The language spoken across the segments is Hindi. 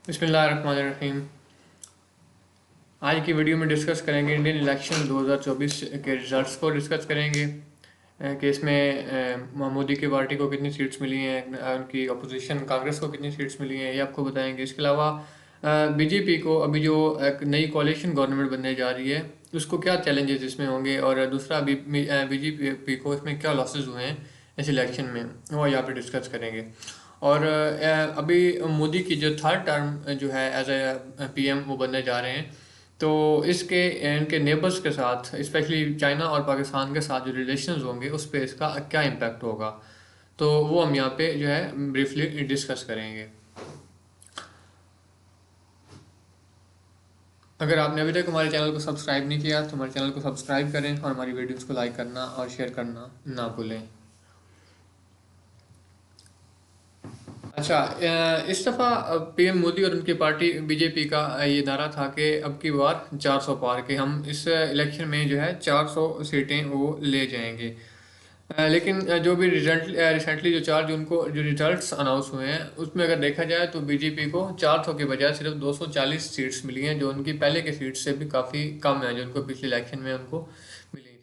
बिस्मिल्लाहिर्रहमानिर्रहीम। आज की वीडियो में डिस्कस करेंगे इंडियन इलेक्शन 2024 के रिज़ल्ट्स को डिस्कस करेंगे कि इसमें मोदी की पार्टी को कितनी सीट्स मिली हैं, उनकी अपोजिशन कांग्रेस को कितनी सीट्स मिली हैं, ये आपको बताएंगे। इसके अलावा बीजेपी को अभी जो एक नई कॉलिशन गवर्नमेंट बनने जा रही है उसको क्या चैलेंजेस इसमें होंगे, और दूसरा बीजेपी को इसमें क्या लॉसेस हुए हैं इस इलेक्शन में, वो यहाँ पे डिस्कस करेंगे। और अभी मोदी की जो थर्ड टर्म जो है एज ए पीएम वो बनने जा रहे हैं, तो इसके इनके नेबर्स के साथ स्पेशली चाइना और पाकिस्तान के साथ जो रिलेशंस होंगे उस पर इसका क्या इम्पैक्ट होगा, तो वो हम यहाँ पे जो है ब्रीफली डिस्कस करेंगे। अगर आपने अभी तक हमारे चैनल को सब्सक्राइब नहीं किया तो हमारे चैनल को सब्सक्राइब करें और हमारी वीडियोस को लाइक करना और शेयर करना ना भूलें। अच्छा, इस दफ़ा पीएम मोदी और उनकी पार्टी बीजेपी का ये नारा था कि अब की बार 400 पार के हम इस इलेक्शन में जो है 400 सीटें वो ले जाएंगे। लेकिन जो भी रिजल्ट रिसेंटली जो 4 जून को जो रिजल्ट्स अनाउंस हुए हैं उसमें अगर देखा जाए तो बीजेपी को 400 के बजाय सिर्फ 240 सीट्स मिली हैं, जो उनकी पहले के सीट्स से भी काफ़ी कम है जो उनको पिछले इलेक्शन में उनको मिली थी।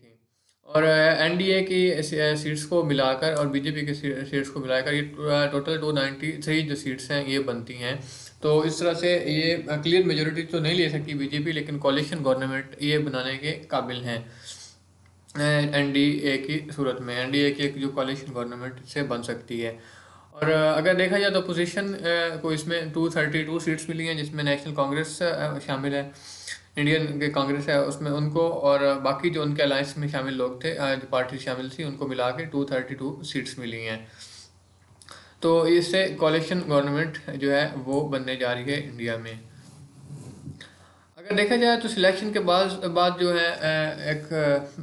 और एनडीए की सीट्स को मिलाकर और बीजेपी की सीट्स को मिलाकर ये टोटल 293 जो सीट्स हैं ये बनती हैं। तो इस तरह से ये क्लियर मेजोरिटी तो नहीं ले सकती बीजेपी, लेकिन कॉलिशन गवर्नमेंट ये बनाने के काबिल हैं एनडीए की सूरत में। एनडीए की एक जो कॉलिशन गवर्नमेंट से बन सकती है। और अगर देखा जाए तो अपोजिशन को इसमें 232 सीट्स मिली हैं, जिसमें नेशनल कांग्रेस शामिल है, इंडियन के कांग्रेस है उसमें उनको, और बाकी जो उनके अलायंस में शामिल लोग थे जो पार्टी शामिल थी उनको मिला के 232 सीट्स मिली हैं। तो इससे कॉलिशन गवर्नमेंट जो है वो बनने जा रही है इंडिया में। अगर देखा जाए तो सिलेक्शन के बाद जो है एक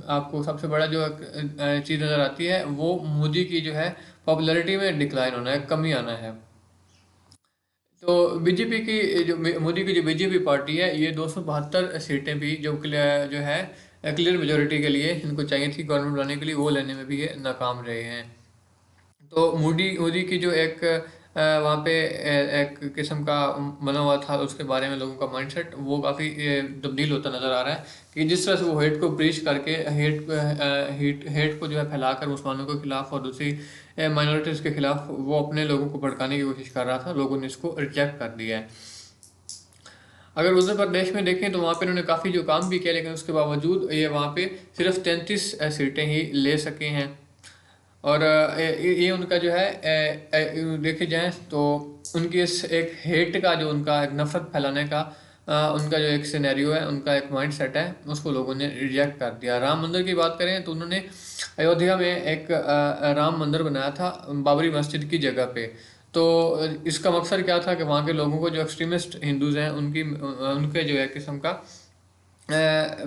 आपको सबसे बड़ा जो चीज़ नज़र आती है वो मोदी की जो है पॉपुलैरिटी में डिक्लाइन होना है, कमी आना है। तो बीजेपी की जो मोदी की जो बीजेपी पार्टी है ये 272 सीटें भी जो है क्लियर मेजोरिटी के लिए इनको चाहिए थी गवर्नमेंट बनाने के लिए, वो लेने में भी ये नाकाम रहे हैं। तो मोदी मोदी की जो एक वहाँ पे एक किस्म का बना हुआ था उसके बारे में लोगों का माइंडसेट वो काफ़ी तब्दील होता नज़र आ रहा है कि जिस तरह से वो हेट को ब्रीच करके हेट को जो है फैलाकर मुसलमानों के खिलाफ और दूसरी माइनॉरिटीज़ के खिलाफ वो अपने लोगों को भड़काने की कोशिश कर रहा था, लोगों ने इसको रिजेक्ट कर दिया है। अगर उत्तर प्रदेश में देखें तो वहाँ पे इन्होंने काफ़ी जो काम भी किया, लेकिन उसके बावजूद ये वहाँ पे सिर्फ 33 सीटें ही ले सके हैं। और ये उनका जो है देखे जाए तो उनकी इस एक हेट का जो उनका एक नफरत फैलाने का उनका जो एक सिनेरियो है, उनका एक माइंड सेट है, उसको लोगों ने रिजेक्ट कर दिया। राम मंदिर की बात करें तो उन्होंने अयोध्या में एक राम मंदिर बनाया था बाबरी मस्जिद की जगह पे। तो इसका मकसद क्या था कि वहाँ के लोगों को जो एक्सट्रीमिस्ट हिंदूज़ हैं उनके जो है किस्म का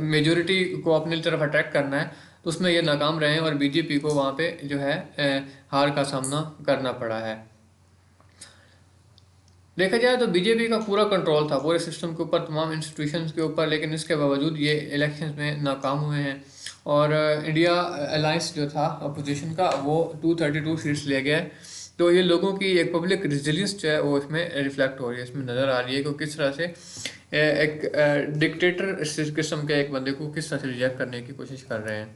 मेजोरिटी को अपनी तरफ अट्रैक्ट करना है, तो उसमें ये नाकाम रहे हैं और बीजेपी को वहाँ पे जो है हार का सामना करना पड़ा है। देखा जाए तो बीजेपी का पूरा कंट्रोल था पूरे सिस्टम के ऊपर, तमाम इंस्टीट्यूशंस के ऊपर, लेकिन इसके बावजूद ये इलेक्शंस में नाकाम हुए हैं। और इंडिया अलायंस जो था अपोजिशन का वो 232 सीट्स ले गया है। तो ये लोगों की एक पब्लिक रिजिलियंस जो है वो इसमें रिफ्लेक्ट हो रही है, इसमें नज़र आ रही है कि किस तरह से एक डिक्टेटर किस्म के एक बंदे को किस तरह से रिजेक्ट करने की कोशिश कर रहे हैं।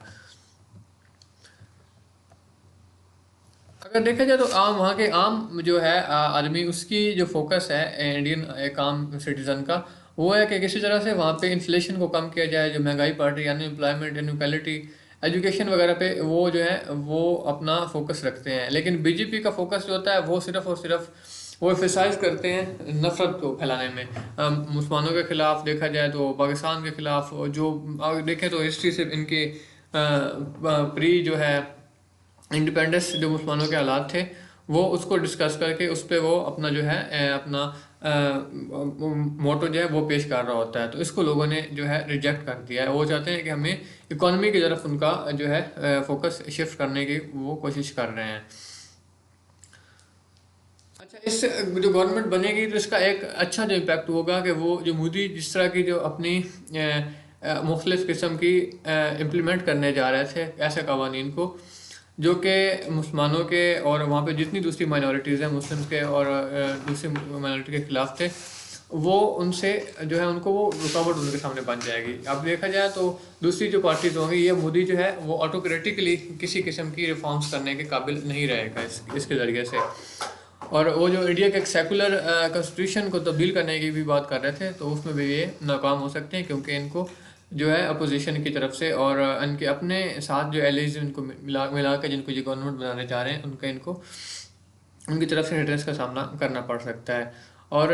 अगर देखा जाए तो वहाँ के आम जो है आदमी, उसकी जो फोकस है इंडियन एक आम सिटीज़न का, वो है कि किसी तरह से वहाँ पे इन्फ्लेशन को कम किया जाए, जो महंगाई बढ़ रही है, अनएम्प्लॉयमेंट, इनक्वालिटी, एजुकेशन वगैरह पे वो जो है वो अपना फोकस रखते हैं। लेकिन बीजेपी का फोकस जो होता है वो सिर्फ और सिर्फ वो एम्फेसाइज करते हैं नफरत को फैलाने में, मुसलमानों के ख़िलाफ़ देखा जाए तो पाकिस्तान के ख़िलाफ़, जो देखें तो हिस्ट्री से इनके प्री जो है इंडिपेंडेंस जो मुसलमानों के हालात थे वो उसको डिस्कस करके उस पर वो अपना जो है अपना मोटो जो है वो पेश कर रहा होता है। तो इसको लोगों ने जो है रिजेक्ट कर दिया है। वो चाहते हैं कि हमें इकोनॉमी की तरफ उनका जो है फोकस शिफ्ट करने की वो कोशिश कर रहे हैं। अच्छा, इस जो गवर्नमेंट बनेगी तो इसका एक अच्छा जो इम्पैक्ट होगा कि वो जो मोदी जिस तरह की जो अपनी मुख्तलिफ़ किस्म की इम्प्लीमेंट करने जा रहे थे ऐसे कवानीन को जो कि मुसलमानों के और वहाँ पे जितनी दूसरी माइनॉरिटीज़ हैं मुस्लिम्स के और दूसरी माइनॉरिटी के ख़िलाफ़ थे, वो उनसे जो है उनको वो रुकावट उनके सामने बन जाएगी। अब देखा जाए तो दूसरी जो पार्टीज होंगी, ये मोदी जो है वो ऑटोक्रेटिकली किसी किस्म की रिफॉर्म्स करने के काबिल नहीं रहेगा इसके ज़रिए से। और वो जो इंडिया के एक सेकुलर कॉन्स्टिट्यूशन को तब्दील करने की भी बात कर रहे थे, तो उसमें भी ये नाकाम हो सकते हैं, क्योंकि इनको जो है अपोजिशन की तरफ से और इनके अपने साथ जो एलीज इनको मिला के जिनको ये गवर्नमेंट बनाने जा रहे हैं, इनको उनकी तरफ से हिंड्रेंस का सामना करना पड़ सकता है। और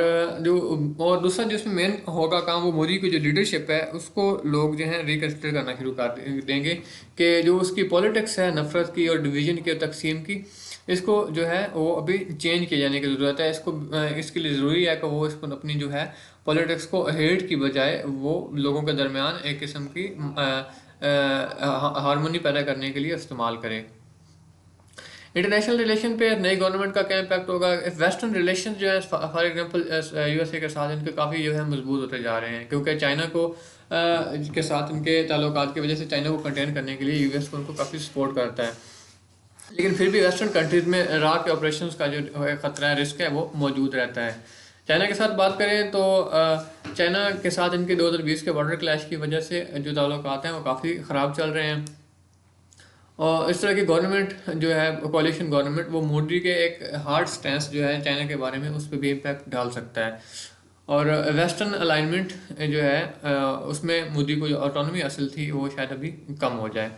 और दूसरा जो इसमें मेन होगा काम, वो मोदी की जो लीडरशिप है उसको लोग जो है रिकन्सिडर करना शुरू कर देंगे कि जो उसकी पॉलिटिक्स है नफरत की और डिवीजन की और तकसीम की, इसको जो है वो अभी चेंज किए जाने की ज़रूरत है। इसके लिए ज़रूरी है कि वो इसको अपनी जो है पॉलिटिक्स को हेट की बजाय वो लोगों के दरमियान एक किस्म की हारमोनी पैदा करने के लिए इस्तेमाल करें। इंटरनेशनल रिलेशन पे नई गवर्नमेंट का क्या इम्पैक्ट होगा? वेस्टर्न रिलेशन जो है फॉर एग्जांपल यूएसए के साथ इनके काफ़ी जो है मजबूत होते जा रहे हैं, क्योंकि चाइना को के साथ इनके ताल्लुकात की वजह से चाइना को कंटेन करने के लिए यूएस को उनको काफ़ी सपोर्ट करता है। लेकिन फिर भी वेस्टर्न कंट्रीज में राह के ऑपरेशंस का जो ख़तरा है, रिस्क है, वो मौजूद रहता है। चाइना के साथ बात करें तो चाइना के साथ इनके 2020 के बॉर्डर क्लैश की वजह से जो ताल्लुकात हैं वो काफ़ी ख़राब चल रहे हैं। और इस तरह की गवर्नमेंट जो है कोalition गवर्नमेंट, वो मोदी के एक हार्ड स्टैंस जो है चाइना के बारे में उस पर भी इम्पैक्ट डाल सकता है। और वेस्टर्न अलाइनमेंट जो है उसमें मोदी को जो ऑटोनॉमी हासिल थी वो शायद अभी कम हो जाए।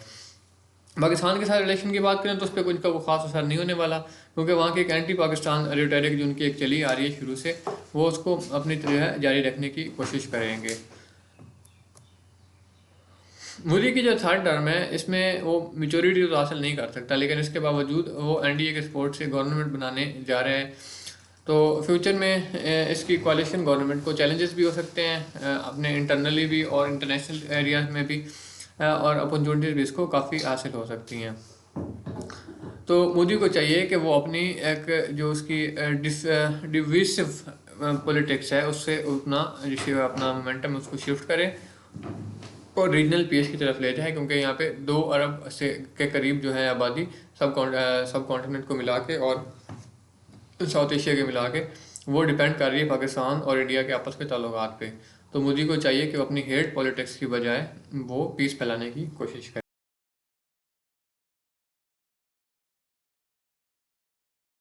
पाकिस्तान के साथ रिलेशन की बात करें तो उस पर कुछ का वो खास असर नहीं होने वाला, क्योंकि वहाँ की एक एंटी पाकिस्तान रेटोरिक जो उनकी एक चली आ रही है शुरू से, वो उसको अपनी तरह जारी रखने की कोशिश करेंगे। मोदी की जो थर्ड टर्म है इसमें वो मेचोरिटी तो हासिल नहीं कर सकता, लेकिन इसके बावजूद वो एनडीए के सपोर्ट से गवर्नमेंट बनाने जा रहे हैं। तो फ्यूचर में इसकी कोalition गवर्नमेंट को चैलेंजेस भी हो सकते हैं, अपने इंटरनली भी और इंटरनेशनल एरियाज में भी, और अपॉर्चुनिटीज भी इसको काफ़ी हासिल हो सकती हैं। तो मोदी को चाहिए कि वो अपनी एक जो उसकी डिविसिव पॉलिटिक्स है उससे अपना मोमेंटम उसको शिफ्ट करे और रीजनल पीस की तरफ ले जाए, क्योंकि यहाँ पे 2 अरब से के करीब जो है आबादी सब कॉन्टिनेंट को मिला के और साउथ एशिया के मिला के वो डिपेंड कर रही है पाकिस्तान और इंडिया के आपस के ताल्लुकात पे। तो मोदी को चाहिए कि वो अपनी हेट पॉलिटिक्स की बजाय वो पीस फैलाने की कोशिश करे।